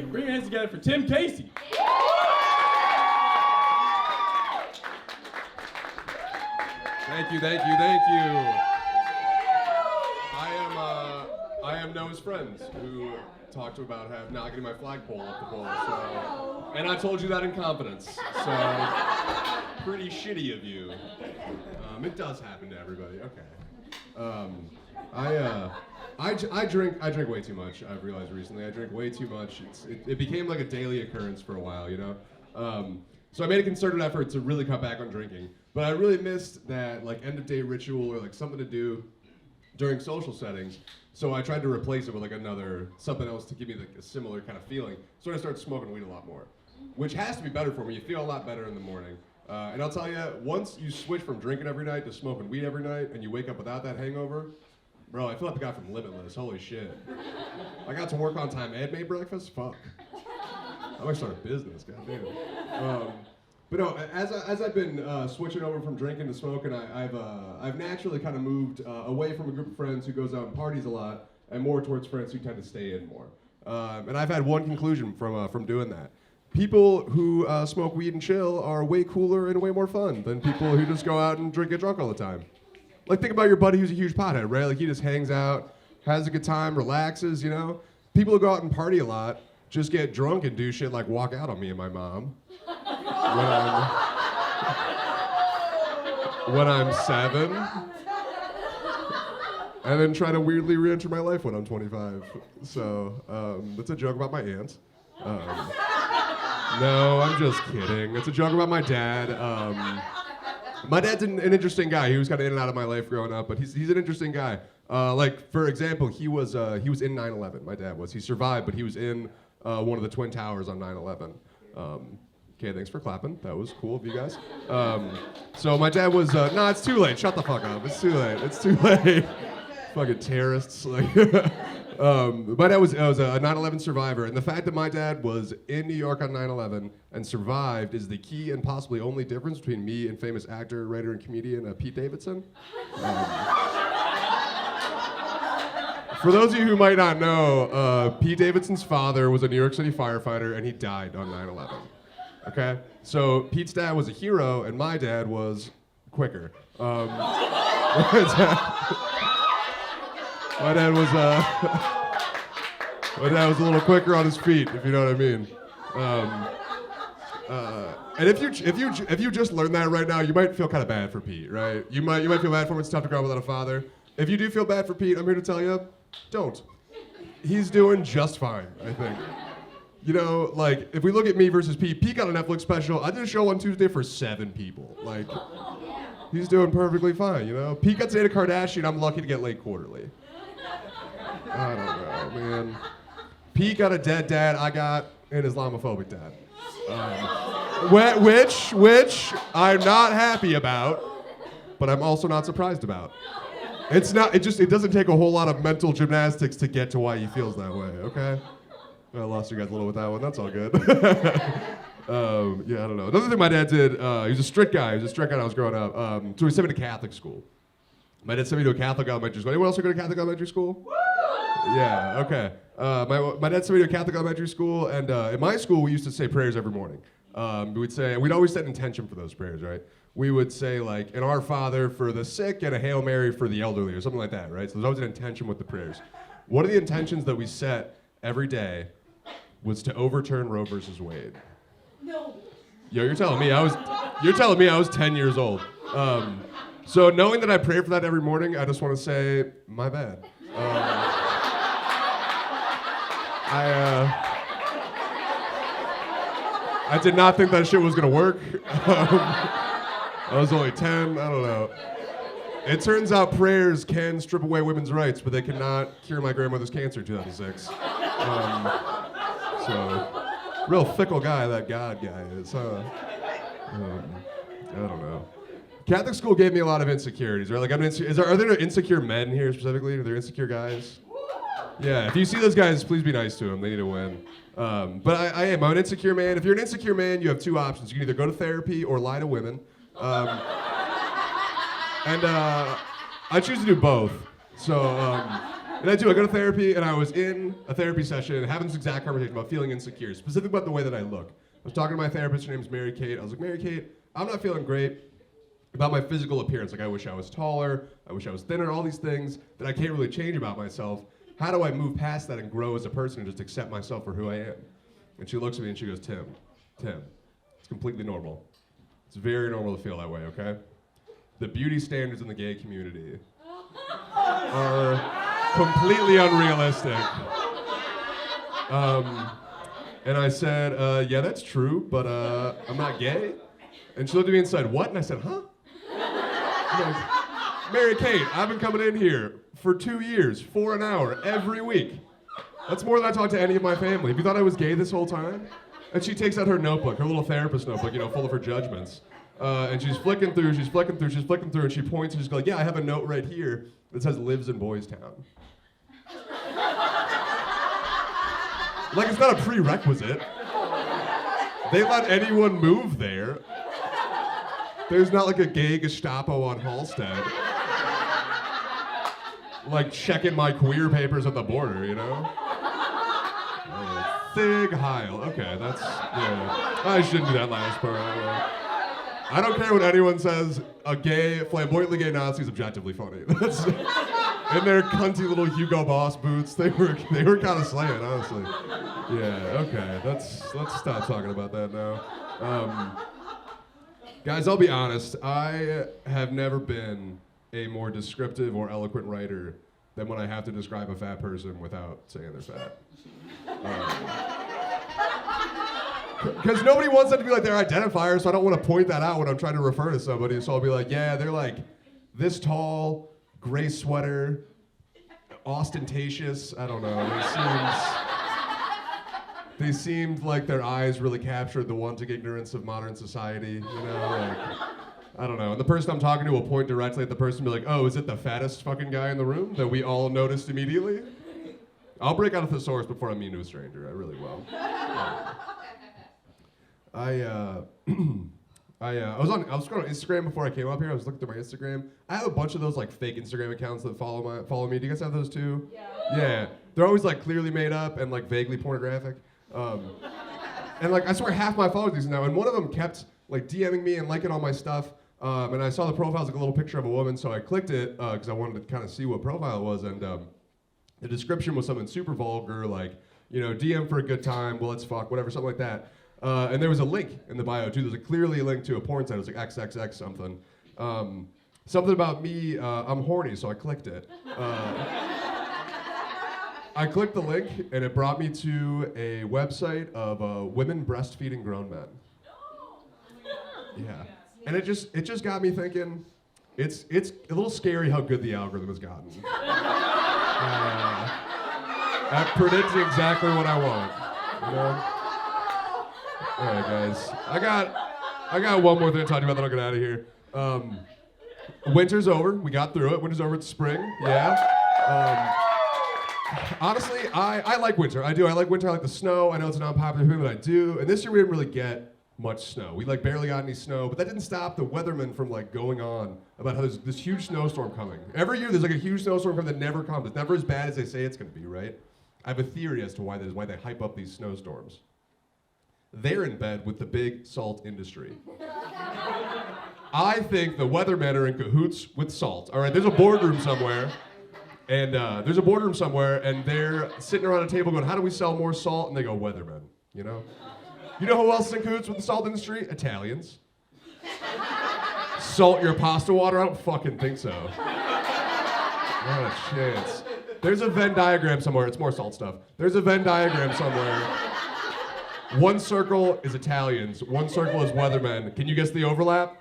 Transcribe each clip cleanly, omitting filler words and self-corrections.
bring your hands together for Tim Casey. Thank you. I am Noah's friends who talked about not getting my flagpole up the pole. So, and I told you that in confidence. So, pretty shitty of you. It does happen to everybody. Okay. I drink way too much. I've realized recently I drink way too much. It became like a daily occurrence for a while, you know. So I made a concerted effort to really cut back on drinking, but I really missed that like end of day ritual or like something to do during social settings. So I tried to replace it with like something else to give me like a similar kind of feeling. So I started smoking weed a lot more, which has to be better for me. You feel a lot better in the morning. And I'll tell you, once you switch from drinking every night to smoking weed every night, and you wake up without that hangover, bro, I feel like the guy from Limitless. Holy shit. I got to work on time and made breakfast? Fuck. I might start a business, goddamn. But no, as I've been switching over from drinking to smoking, I've naturally kind of moved away from a group of friends who goes out and parties a lot, and more towards friends who tend to stay in more. And I've had one conclusion from doing that. People who smoke weed and chill are way cooler and way more fun than people who just go out and get drunk all the time. Like, think about your buddy who's a huge pothead, right? Like, he just hangs out, has a good time, relaxes, you know? People who go out and party a lot just get drunk and do shit like walk out on me and my mom when I'm 7, and then try to weirdly re-enter my life when I'm 25. So, that's a joke about my aunt. No, I'm just kidding. It's a joke about my dad. My dad's an interesting guy. He was kind of in and out of my life growing up, but he's an interesting guy. Like, for example, he was in 9/11. My dad was. He survived, but he was in one of the Twin Towers on 9/11. Okay, thanks for clapping. That was cool of you guys. So my dad was, nah, it's too late. Shut the fuck up. It's too late. It's too late. Fucking terrorists. Like, my dad was a 9/11 survivor, and the fact that my dad was in New York on 9/11 and survived is the key and possibly only difference between me and famous actor, writer, and comedian Pete Davidson. For those of you who might not know, Pete Davidson's father was a New York City firefighter, and he died on 9/11. Okay? So Pete's dad was a hero, and my dad was quicker. My dad was a little quicker on his feet, if you know what I mean. And if you just learned that right now, you might feel kind of bad for Pete, right? You might feel bad for him. It's tough to grow up without a father. If you do feel bad for Pete, I'm here to tell you, don't. He's doing just fine, I think. You know, like, if we look at me versus Pete, Pete got a Netflix special. I did a show on Tuesday for 7 people. Like, he's doing perfectly fine, you know? Pete got to date a Kardashian. I'm lucky to get laid quarterly. I don't know, man. Pete got a dead dad. I got an Islamophobic dad. Which I'm not happy about, but I'm also not surprised about. It doesn't take a whole lot of mental gymnastics to get to why he feels that way, okay? I lost you guys a little with that one. That's all good. Yeah, I don't know. Another thing my dad did, he was a strict guy. He was a strict guy when I was growing up. So he sent me to Catholic school. My dad sent me to a Catholic elementary school. Anyone else go to Catholic elementary school? Yeah, okay. My dad sent me to a Catholic elementary school, and in my school, we used to say prayers every morning. We'd always set an intention for those prayers, right? We would say, like, an Our Father for the sick and a Hail Mary for the elderly, or something like that, right? So there's always an intention with the prayers. One of the intentions that we set every day was to overturn Roe versus Wade. No. Yo, you're telling me I was 10 years old. So knowing that I pray for that every morning, I just want to say, my bad. I did not think that shit was gonna work. I was only 10, I don't know. It turns out prayers can strip away women's rights, but they cannot cure my grandmother's cancer in 2006. So, real fickle guy that God guy is, huh? I don't know. Catholic school gave me a lot of insecurities, right? Like, are there insecure men here specifically? Are there insecure guys? Yeah, if you see those guys, please be nice to them. They need to win. But I'm an insecure man. If you're an insecure man, you have 2 options. You can either go to therapy or lie to women. And I choose to do both. So And I do. I go to therapy, and I was in a therapy session having this exact conversation about feeling insecure, specifically about the way that I look. I was talking to my therapist. Her name's Mary Kate. I was like, Mary Kate, I'm not feeling great about my physical appearance. Like, I wish I was taller. I wish I was thinner. All these things that I can't really change about myself. How do I move past that and grow as a person and just accept myself for who I am? And she looks at me and she goes, Tim, it's completely normal. It's very normal to feel that way, okay? The beauty standards in the gay community are completely unrealistic. And I said, yeah, that's true, but I'm not gay. And she looked at me and said, what? And I said, huh? Like, Mary Kate, I've been coming in here for 2 years, for an hour, every week. That's more than I talk to any of my family. Have you thought I was gay this whole time? And she takes out her notebook, her little therapist notebook, full of her judgments. And she's flicking through, and she points, and she's like, yeah, I have a note right here that says lives in Boys Town. Like, it's not a prerequisite. They let anyone move there. There's not like a gay Gestapo on Halstead. Like checking my queer papers at the border, Thig Heil. Okay, that's, yeah. I shouldn't do that last part. I don't care what anyone says. A gay, flamboyantly gay Nazi is objectively funny. That's, in their cunty little Hugo Boss boots, they were kind of slaying, honestly. Yeah, okay, let's stop talking about that now. Guys, I'll be honest. I have never been a more descriptive or eloquent writer than when I have to describe a fat person without saying they're fat. Because nobody wants that to be like their identifier, so I don't want to point that out when I'm trying to refer to somebody. So I'll be like, yeah, they're like this tall, gray sweater, ostentatious. I don't know. They seemed like their eyes really captured the wanting ignorance of modern society. Like, I don't know. And the person I'm talking to will point directly at the person and be like, oh, is it the fattest fucking guy in the room that we all noticed immediately? I'll break out a thesaurus before I'm mean to a stranger. I really will. I was scrolling on Instagram before I came up here. I was looking through my Instagram. I have a bunch of those like fake Instagram accounts that follow me. Do you guys have those too? Yeah. They're always like clearly made up and like vaguely pornographic. And like I swear half my followers these now. And one of them kept like DMing me and liking all my stuff. And I saw the profile was like a little picture of a woman, so I clicked it because I wanted to kind of see what profile it was. And the description was something super vulgar, like DM for a good time, well let's fuck, whatever, something like that. And there was a link in the bio too. There's clearly a link to a porn site. It was like XXX something. Something about me, I'm horny, so I clicked it. I clicked the link, and it brought me to a website of women breastfeeding grown men. Yeah, and it just got me thinking. It's a little scary how good the algorithm has gotten. At predicting exactly what I want. All right, guys. I got one more thing to talk about, then I'll get out of here. Winter's over. We got through it. Winter's over. It's spring. Yeah. Honestly, I like winter. I do. I like winter. I like the snow. I know it's an unpopular opinion, but I do. And this year we didn't really get much snow. We like barely got any snow, but that didn't stop the weathermen from like going on about how there's this huge snowstorm coming. Every year there's like a huge snowstorm coming that never comes. It's never as bad as they say it's going to be, right? I have a theory as to why that is, why they hype up these snowstorms. They're in bed with the big salt industry. I think the weathermen are in cahoots with salt. All right, there's a boardroom somewhere, and they're sitting around a table going, how do we sell more salt? And they go, weathermen, You know who else is in cahoots with the salt industry? Italians. Salt your pasta water? I don't fucking think so. Not a chance. There's a Venn diagram somewhere. It's more salt stuff. There's a Venn diagram somewhere. One circle is Italians. One circle is weathermen. Can you guess the overlap?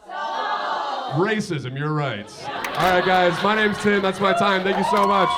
Salt. Racism, you're right. All right, guys, my name's Tim. That's my time. Thank you so much.